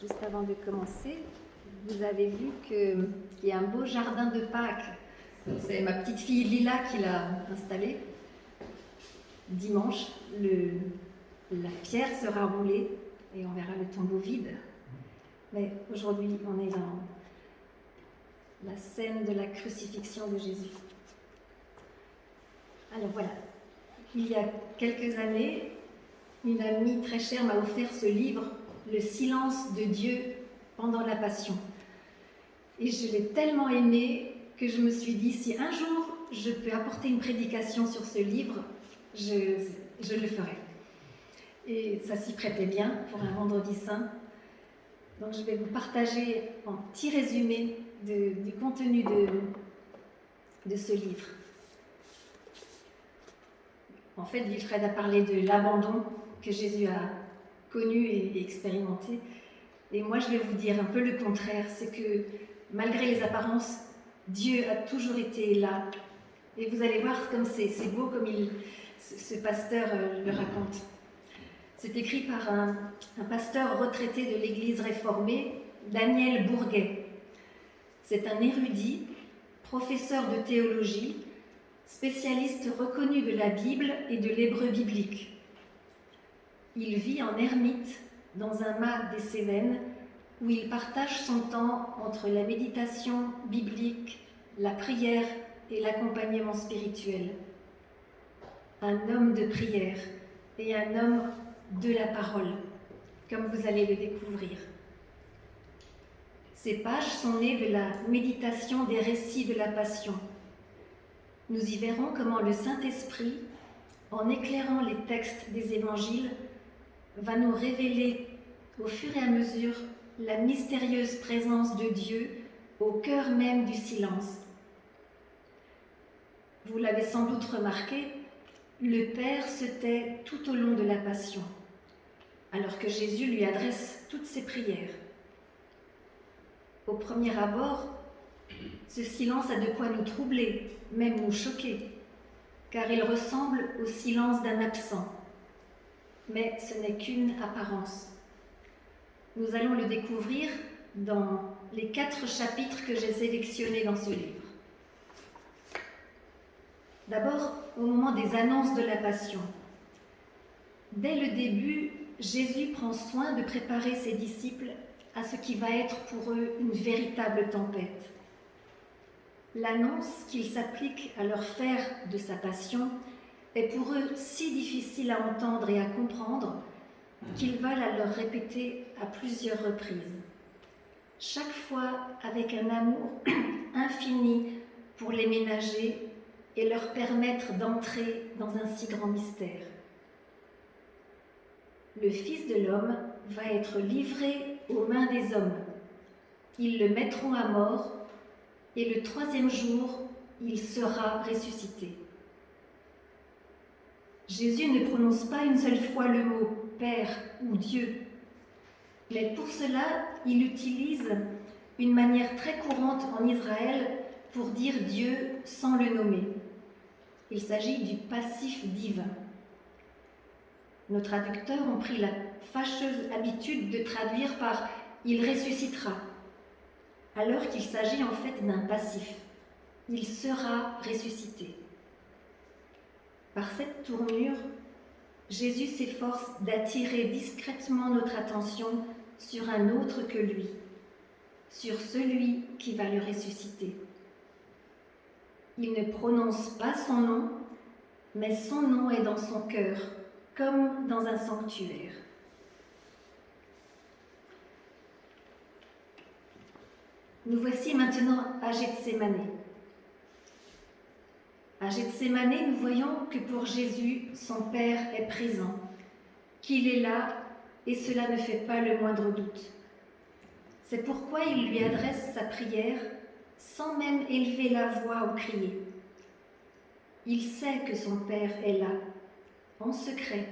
juste avant de commencer, vous avez vu qu'il y a un beau jardin de Pâques. C'est ma petite fille Lila qui l'a installé. Dimanche, la pierre sera roulée et on verra le tombeau vide. Mais aujourd'hui, on est dans la scène de la crucifixion de Jésus. Alors voilà, il y a quelques années, une amie très chère m'a offert ce livre, Le silence de Dieu pendant la Passion. Et je l'ai tellement aimé que je me suis dit, si un jour je peux apporter une prédication sur ce livre, je le ferai. Et ça s'y prêtait bien pour un vendredi saint. Donc je vais vous partager un petit résumé du contenu de ce livre. En fait, Wilfred a parlé de l'abandon que Jésus a connu et expérimenté. Et moi, je vais vous dire un peu le contraire. C'est que malgré les apparences, Dieu a toujours été là. Et vous allez voir comme c'est beau comme ce pasteur le raconte. C'est écrit par un pasteur retraité de l'Église réformée, Daniel Bourguet. C'est un érudit, professeur de théologie, spécialiste reconnu de la Bible et de l'hébreu biblique. Il vit en ermite dans un mas des Cévennes où il partage son temps entre la méditation biblique, la prière et l'accompagnement spirituel. Un homme de prière et un homme de la parole, comme vous allez le découvrir. Ces pages sont nées de la méditation des récits de la Passion. Nous y verrons comment le Saint-Esprit, en éclairant les textes des évangiles, va nous révéler au fur et à mesure la mystérieuse présence de Dieu au cœur même du silence. Vous l'avez sans doute remarqué, le Père se tait tout au long de la Passion, alors que Jésus lui adresse toutes ses prières. Au premier abord, ce silence a de quoi nous troubler, même nous choquer, car il ressemble au silence d'un absent. Mais ce n'est qu'une apparence. Nous allons le découvrir dans les 4 chapitres que j'ai sélectionnés dans ce livre. D'abord, au moment des annonces de la Passion. Dès le début, Jésus prend soin de préparer ses disciples à ce qui va être pour eux une véritable tempête. L'annonce qu'il s'applique à leur faire de sa passion est pour eux si difficile à entendre et à comprendre qu'il va la leur répéter à plusieurs reprises, chaque fois avec un amour infini pour les ménager et leur permettre d'entrer dans un si grand mystère. Le Fils de l'homme va être livré aux mains des hommes. Ils le mettront à mort et le 3e jour, il sera ressuscité. Jésus ne prononce pas une seule fois le mot « Père » ou « Dieu », mais pour cela, il utilise une manière très courante en Israël pour dire Dieu sans le nommer. Il s'agit du passif divin. Nos traducteurs ont pris la fâcheuse habitude de traduire par « il ressuscitera », alors qu'il s'agit en fait d'un passif. Il sera ressuscité. Par cette tournure, Jésus s'efforce d'attirer discrètement notre attention sur un autre que lui, sur celui qui va le ressusciter. Il ne prononce pas son nom, mais son nom est dans son cœur, comme dans un sanctuaire. Nous voici maintenant à Gethsémanée. À Gethsémanée, nous voyons que pour Jésus, son Père est présent, qu'il est là et cela ne fait pas le moindre doute. C'est pourquoi il lui adresse sa prière sans même élever la voix ou crier. Il sait que son Père est là, en secret,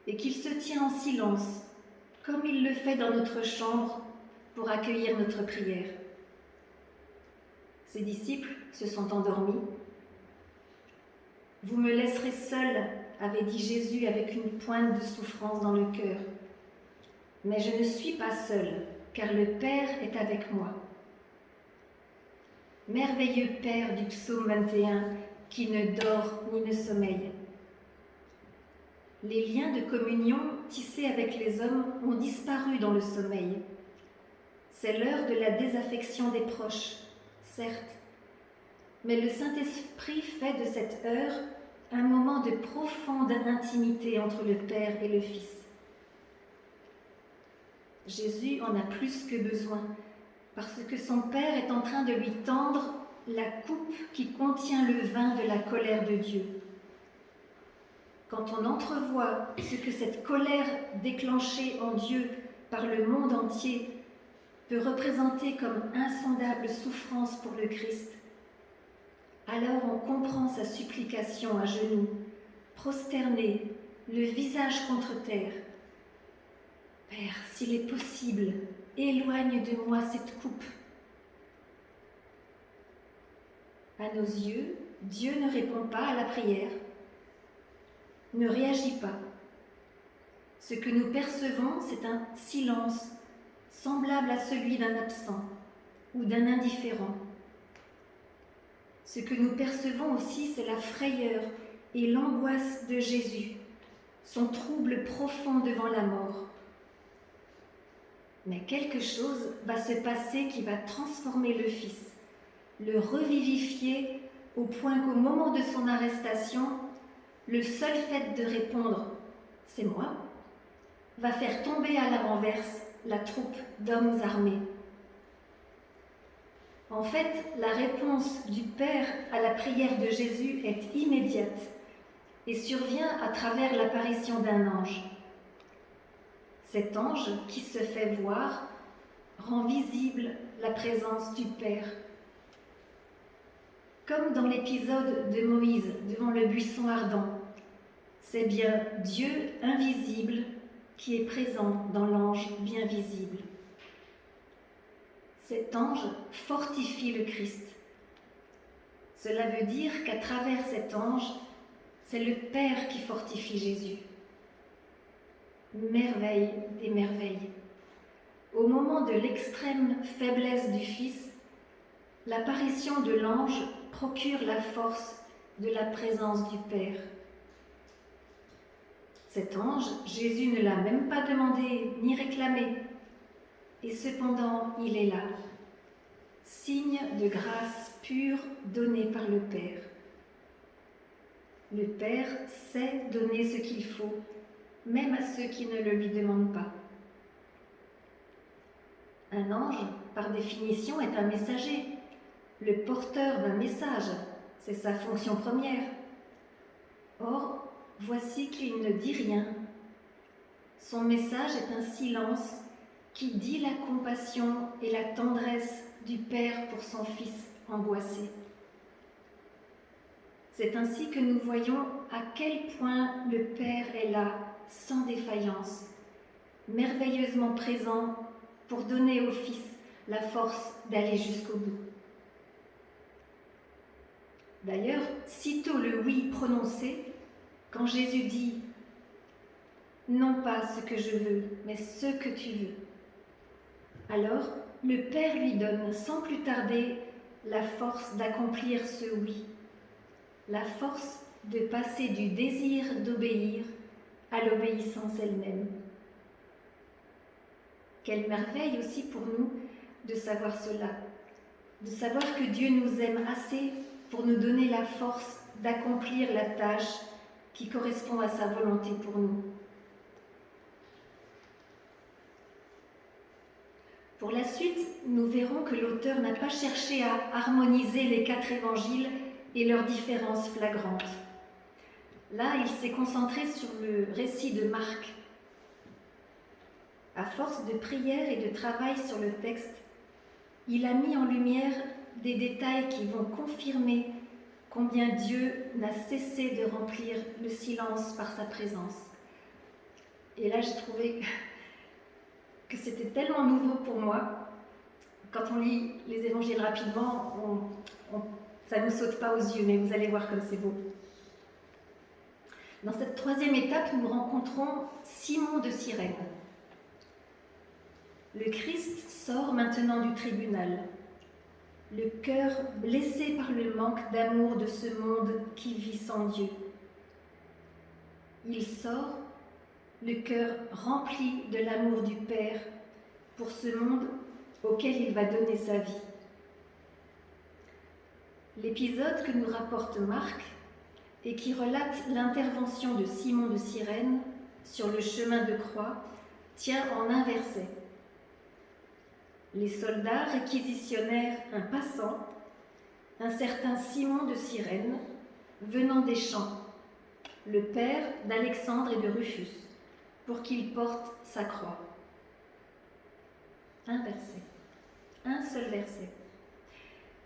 et qu'il se tient en silence, comme il le fait dans notre chambre pour accueillir notre prière. Ses disciples se sont endormis. « Vous me laisserez seul, avait dit Jésus avec une pointe de souffrance dans le cœur. mais je ne suis pas seule, car le Père est avec moi. Merveilleux Père du psaume 21, qui ne dort ni ne sommeille. Les liens de communion tissés avec les hommes ont disparu dans le sommeil. C'est l'heure de la désaffection des proches, certes, mais le Saint-Esprit fait de cette heure un moment de profonde intimité entre le Père et le Fils. Jésus en a plus que besoin, parce que son Père est en train de lui tendre la coupe qui contient le vin de la colère de Dieu. Quand on entrevoit ce que cette colère déclenchée en Dieu par le monde entier peut représenter comme insondable souffrance pour le Christ, alors on comprend sa supplication à genoux, prosterné, le visage contre terre. Père, s'il est possible, éloigne de moi cette coupe. À nos yeux, Dieu ne répond pas à la prière, ne réagit pas. Ce que nous percevons, c'est un silence semblable à celui d'un absent ou d'un indifférent. Ce que nous percevons aussi, c'est la frayeur et l'angoisse de Jésus, son trouble profond devant la mort. Mais quelque chose va se passer qui va transformer le Fils, le revivifier au point qu'au moment de son arrestation, le seul fait de répondre « c'est moi » va faire tomber à la renverse la troupe d'hommes armés. En fait, la réponse du Père à la prière de Jésus est immédiate et survient à travers l'apparition d'un ange. Cet ange, qui se fait voir, rend visible la présence du Père. Comme dans l'épisode de Moïse devant le buisson ardent, c'est bien Dieu invisible qui est présent dans l'ange bien visible. Cet ange fortifie le Christ. Cela veut dire qu'à travers cet ange, c'est le Père qui fortifie Jésus. Merveille des merveilles. Au moment de l'extrême faiblesse du Fils, l'apparition de l'ange procure la force de la présence du Père. Cet ange, Jésus ne l'a même pas demandé ni réclamé, et cependant il est là, signe de grâce pure donnée par le Père. Le Père sait donner ce qu'il faut, même à ceux qui ne le lui demandent pas. Un ange, par définition, est un messager, le porteur d'un message, c'est sa fonction première. Or, voici qu'il ne dit rien. Son message est un silence qui dit la compassion et la tendresse du Père pour son Fils angoissé. C'est ainsi que nous voyons à quel point le Père est là, sans défaillance, merveilleusement présent pour donner au Fils la force d'aller jusqu'au bout. D'ailleurs, sitôt le oui prononcé, quand Jésus dit « Non pas ce que je veux, mais ce que tu veux », alors le Père lui donne sans plus tarder la force d'accomplir ce oui, la force de passer du désir d'obéir à l'obéissance elle-même. Quelle merveille aussi pour nous de savoir cela, de savoir que Dieu nous aime assez pour nous donner la force d'accomplir la tâche qui correspond à sa volonté pour nous. Pour la suite, nous verrons que l'auteur n'a pas cherché à harmoniser les 4 évangiles et leurs différences flagrantes. Là, il s'est concentré sur le récit de Marc. À force de prière et de travail sur le texte, il a mis en lumière des détails qui vont confirmer combien Dieu n'a cessé de remplir le silence par sa présence. Et là, j'ai trouvé que c'était tellement nouveau pour moi. Quand on lit les évangiles rapidement, ça ne nous saute pas aux yeux, mais vous allez voir comme c'est beau. Dans cette 3e étape, nous rencontrons Simon de Cyrène. Le Christ sort maintenant du tribunal, le cœur blessé par le manque d'amour de ce monde qui vit sans Dieu. Il sort, le cœur rempli de l'amour du Père pour ce monde auquel il va donner sa vie. L'épisode que nous rapporte Marc et qui relate l'intervention de Simon de Cyrène sur le chemin de croix tient en un verset. Les soldats réquisitionnèrent un passant, un certain Simon de Cyrène, venant des champs, le père d'Alexandre et de Rufus, pour qu'il porte sa croix. Un verset, un seul verset.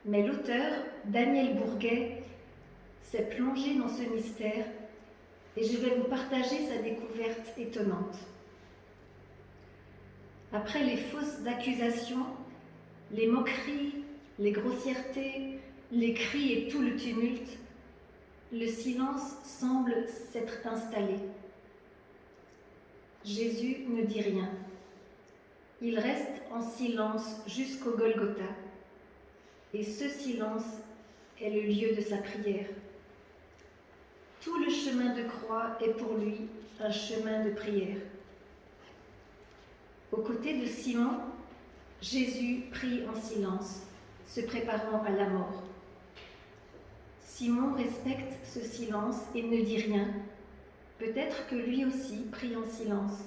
Mais l'auteur, Daniel Bourguet, s'est plongé dans ce mystère et je vais vous partager sa découverte étonnante. Après les fausses accusations, les moqueries, les grossièretés, les cris et tout le tumulte, le silence semble s'être installé. Jésus ne dit rien. Il reste en silence jusqu'au Golgotha. Et ce silence est le lieu de sa prière. Tout le chemin de croix est pour lui un chemin de prière. Aux côtés de Simon, Jésus prie en silence, se préparant à la mort. Simon respecte ce silence et ne dit rien. Peut-être que lui aussi prie en silence.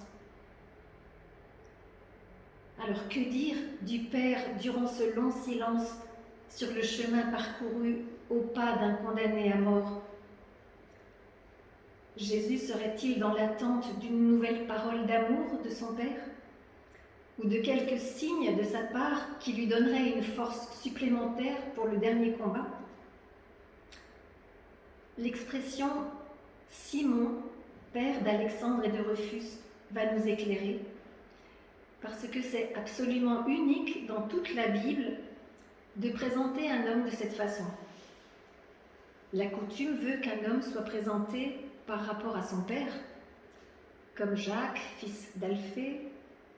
Alors que dire du Père durant ce long silence sur le chemin parcouru au pas d'un condamné à mort? Jésus serait-il dans l'attente d'une nouvelle parole d'amour de son Père? Ou de quelques signes de sa part qui lui donneraient une force supplémentaire pour le dernier combat? L'expression « Simon, père d'Alexandre et de Rufus » va nous éclairer, parce que c'est absolument unique dans toute la Bible de présenter un homme de cette façon. La coutume veut qu'un homme soit présenté par rapport à son père, comme Jacques, fils d'Alphée,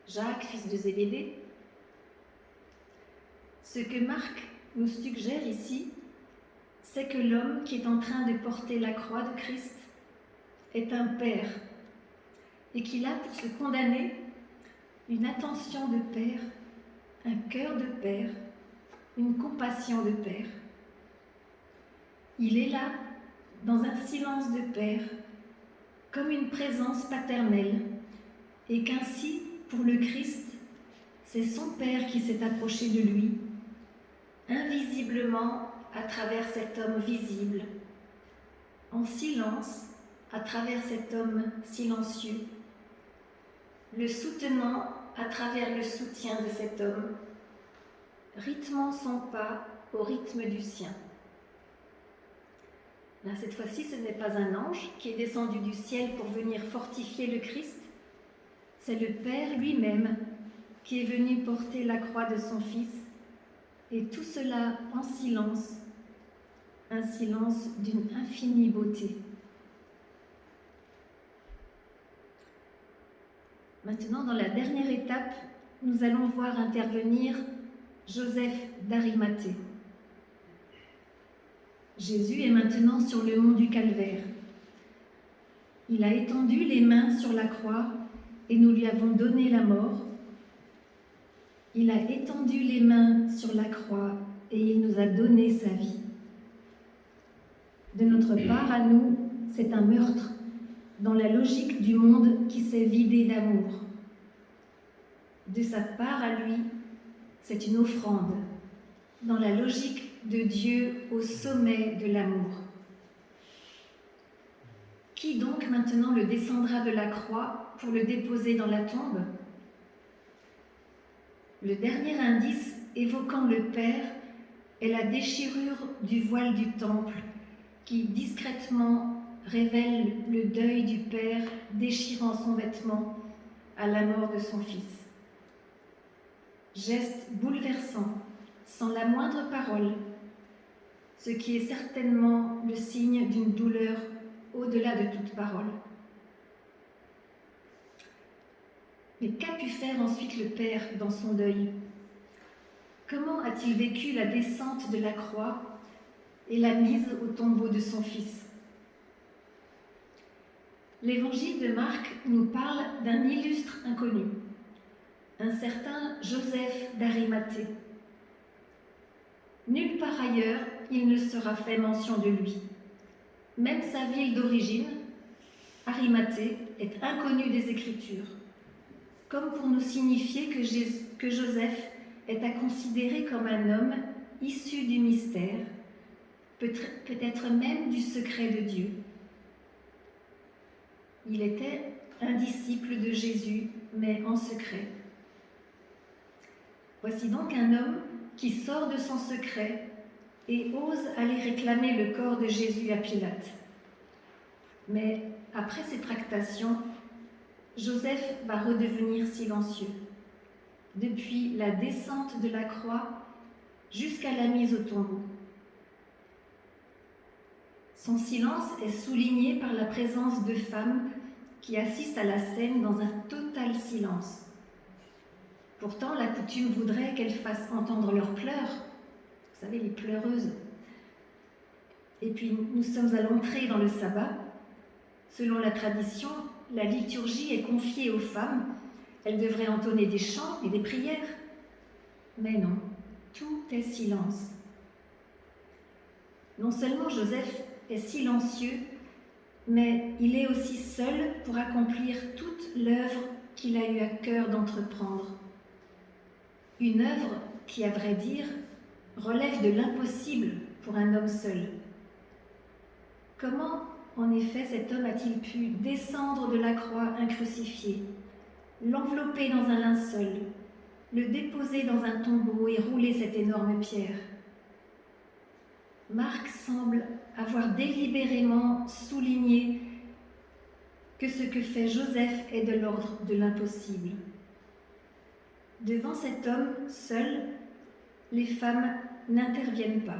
Jacques, fils de Zébédée. Ce que Marc nous suggère ici, c'est que l'homme qui est en train de porter la croix de Christ est un père et qu'il a pour se condamner une attention de père, un cœur de père, une compassion de père. Il est là, dans un silence de père, comme une présence paternelle, et qu'ainsi, pour le Christ, c'est son Père qui s'est approché de lui, invisiblement à travers cet homme visible, en silence à travers cet homme silencieux, le soutenant à travers le soutien de cet homme, rythmant son pas au rythme du sien. Là, cette fois-ci, ce n'est pas un ange qui est descendu du ciel pour venir fortifier le Christ, c'est le Père lui-même qui est venu porter la croix de son Fils, et tout cela en silence, un silence d'une infinie beauté. Maintenant, dans la dernière étape, nous allons voir intervenir Joseph d'Arimathée. Jésus est maintenant sur le mont du Calvaire. Il a étendu les mains sur la croix et nous lui avons donné la mort. Il a étendu les mains sur la croix et il nous a donné sa vie. De notre part à nous, c'est un meurtre dans la logique du monde qui s'est vidé d'amour. De sa part à lui, c'est une offrande dans la logique de Dieu au sommet de l'amour. Qui donc maintenant le descendra de la croix pour le déposer dans la tombe? Le dernier indice évoquant le Père est la déchirure du voile du temple qui discrètement révèle le deuil du Père déchirant son vêtement à la mort de son Fils. Geste bouleversant, sans la moindre parole, ce qui est certainement le signe d'une douleur au-delà de toute parole. Mais qu'a pu faire ensuite le Père dans son deuil? Comment a-t-il vécu la descente de la croix et la mise au tombeau de son Fils? L'Évangile de Marc nous parle d'un illustre inconnu, un certain Joseph d'Arimathée. Nulle part ailleurs, il ne sera fait mention de lui. Même sa ville d'origine, Arimathée, est inconnue des Écritures, comme pour nous signifier que Joseph est à considérer comme un homme issu du mystère, peut-être même du secret de Dieu. Il était un disciple de Jésus, mais en secret. Voici donc un homme qui sort de son secret et ose aller réclamer le corps de Jésus à Pilate. Mais après ces tractations, Joseph va redevenir silencieux. Depuis la descente de la croix jusqu'à la mise au tombeau. Son silence est souligné par la présence de femmes qui assistent à la scène dans un total silence. Pourtant, la coutume voudrait qu'elles fassent entendre leurs pleurs, vous savez, les pleureuses. Et puis, nous sommes à l'entrée dans le sabbat. Selon la tradition, la liturgie est confiée aux femmes. Elles devraient entonner des chants et des prières. Mais non, tout est silence. Non seulement Joseph est silencieux, mais il est aussi seul pour accomplir toute l'œuvre qu'il a eu à cœur d'entreprendre. Une œuvre qui, à vrai dire, relève de l'impossible pour un homme seul. Comment, en effet, cet homme a-t-il pu descendre de la croix un crucifié, l'envelopper dans un linceul, le déposer dans un tombeau et rouler cette énorme pierre? Marc semble avoir délibérément souligné que ce que fait Joseph est de l'ordre de l'impossible. Devant cet homme seul, les femmes n'interviennent pas,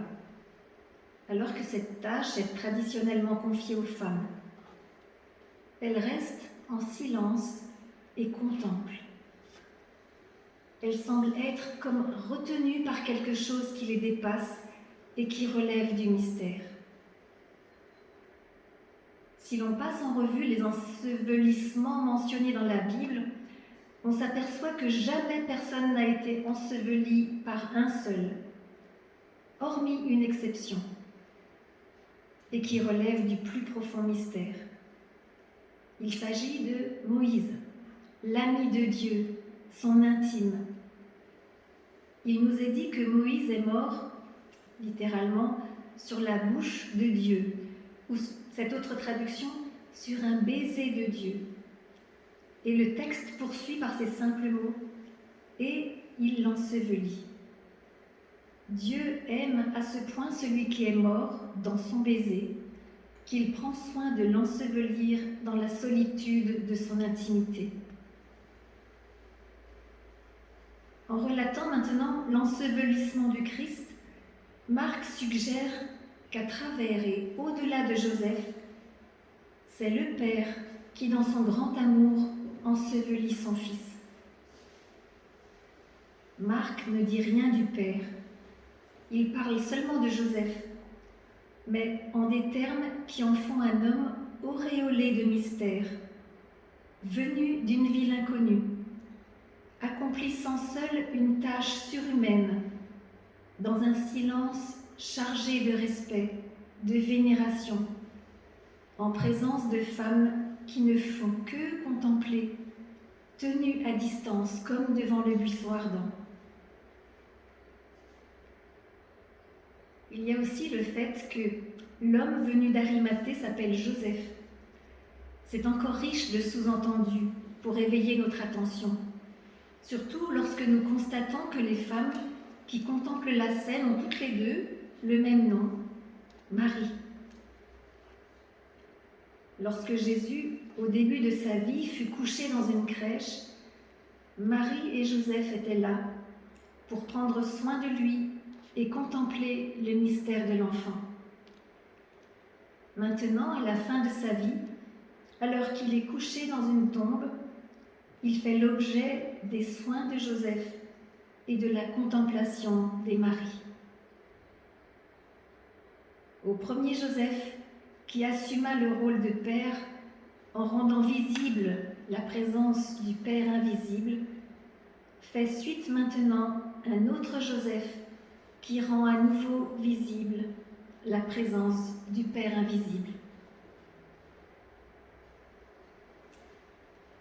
alors que cette tâche est traditionnellement confiée aux femmes. Elles restent en silence et contemplent. Elles semblent être comme retenues par quelque chose qui les dépasse et qui relève du mystère. Si l'on passe en revue les ensevelissements mentionnés dans la Bible, on s'aperçoit que jamais personne n'a été enseveli par un seul, hormis une exception, et qui relève du plus profond mystère. Il s'agit de Moïse, l'ami de Dieu, son intime. Il nous est dit que Moïse est mort, littéralement, sur la bouche de Dieu, ou cette autre traduction, sur un baiser de Dieu. Et le texte poursuit par ces simples mots, et il l'ensevelit. Dieu aime à ce point celui qui est mort dans son baiser, qu'il prend soin de l'ensevelir dans la solitude de son intimité. En relatant maintenant l'ensevelissement du Christ, Marc suggère qu'à travers et au-delà de Joseph, c'est le Père qui, dans son grand amour, ensevelit son Fils. Marc ne dit rien du Père. Il parle seulement de Joseph, mais en des termes qui en font un homme auréolé de mystère, venu d'une ville inconnue, accomplissant seul une tâche surhumaine, dans un silence chargé de respect, de vénération, en présence de femmes qui ne font que contempler, tenues à distance comme devant le buisson ardent. Il y a aussi le fait que l'homme venu d'Arimathée s'appelle Joseph. C'est encore riche de sous-entendus pour éveiller notre attention, surtout lorsque nous constatons que les femmes qui contemplent la scène ont toutes les deux le même nom, Marie. Lorsque Jésus, au début de sa vie, fut couché dans une crèche, Marie et Joseph étaient là pour prendre soin de lui et contempler le mystère de l'enfant. Maintenant, à la fin de sa vie, alors qu'il est couché dans une tombe, il fait l'objet des soins de Joseph et de la contemplation des maris. Au premier Joseph, qui assuma le rôle de père en rendant visible la présence du Père invisible, fait suite maintenant un autre Joseph qui rend à nouveau visible la présence du Père invisible.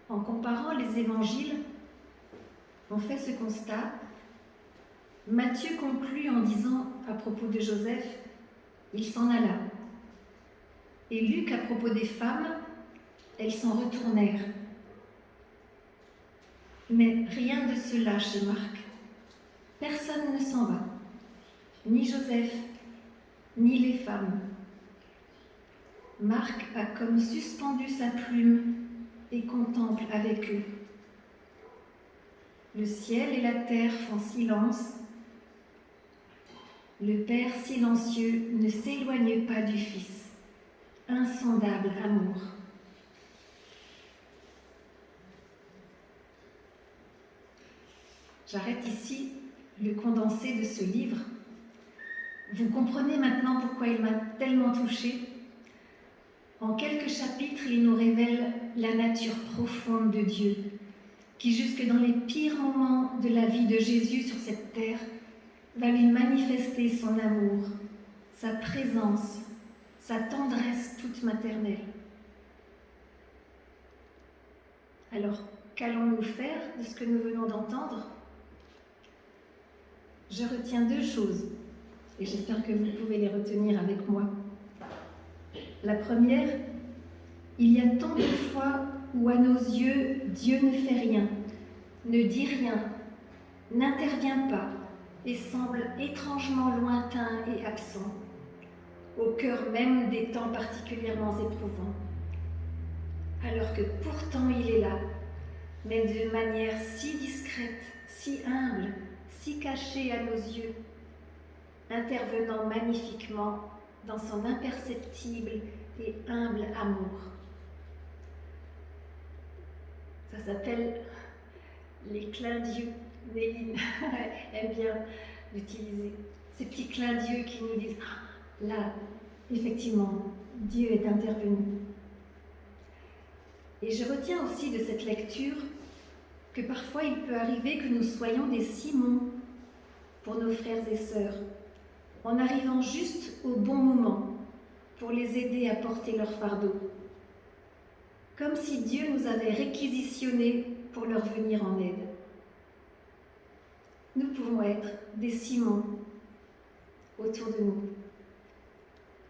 En comparant les évangiles, on fait ce constat. Matthieu conclut en disant à propos de Joseph, il s'en alla. Et Luc, à propos des femmes, elles s'en retournèrent. Mais rien de cela chez Marc. Personne ne s'en va, ni Joseph, ni les femmes. Marc a comme suspendu sa plume et contemple avec eux. Le ciel et la terre font silence. Le Père silencieux ne s'éloigne pas du Fils. Insondable amour. J'arrête ici le condensé de ce livre. Vous comprenez maintenant pourquoi il m'a tellement touchée. En quelques chapitres, il nous révèle la nature profonde de Dieu, qui jusque dans les pires moments de la vie de Jésus sur cette terre, va lui manifester son amour, sa présence, sa tendresse toute maternelle. Alors, qu'allons-nous faire de ce que nous venons d'entendre ? Je retiens deux choses, et j'espère que vous pouvez les retenir avec moi. La première, il y a tant de fois où à nos yeux, Dieu ne fait rien, ne dit rien, n'intervient pas et semble étrangement lointain et absent, au cœur même des temps particulièrement éprouvants. Alors que pourtant il est là, mais de manière si discrète, si humble, si cachée à nos yeux, intervenant magnifiquement dans son imperceptible et humble amour. Ça s'appelle les clins d'yeux. Néline aime bien l'utiliser. Ces petits clins d'yeux qui nous disent « là, effectivement, Dieu est intervenu ». Et je retiens aussi de cette lecture que parfois il peut arriver que nous soyons des Simons pour nos frères et sœurs, en arrivant juste au bon moment pour les aider à porter leur fardeau, comme si Dieu nous avait réquisitionnés pour leur venir en aide. Nous pouvons être des Simons autour de nous.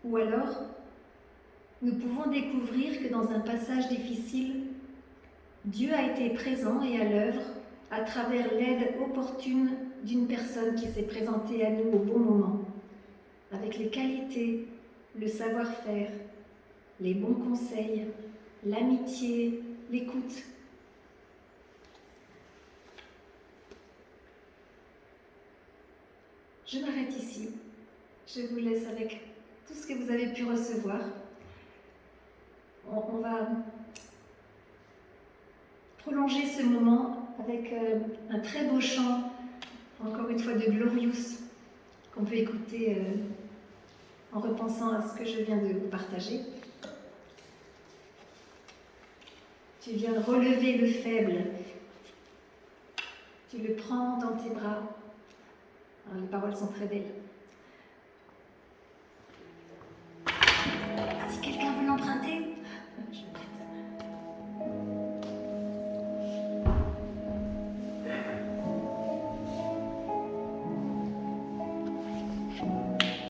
Ou alors, nous pouvons découvrir que dans un passage difficile, Dieu a été présent et à l'œuvre à travers l'aide opportune d'une personne qui s'est présentée à nous au bon moment, avec les qualités, le savoir-faire, les bons conseils, l'amitié, l'écoute. Je m'arrête ici. Je vous laisse avec tout ce que vous avez pu recevoir. On va prolonger ce moment avec un très beau chant, encore une fois de Glorious, qu'on peut écouter en repensant à ce que je viens de vous partager. Tu viens relever le faible, tu le prends dans tes bras. Alors, les paroles sont très belles.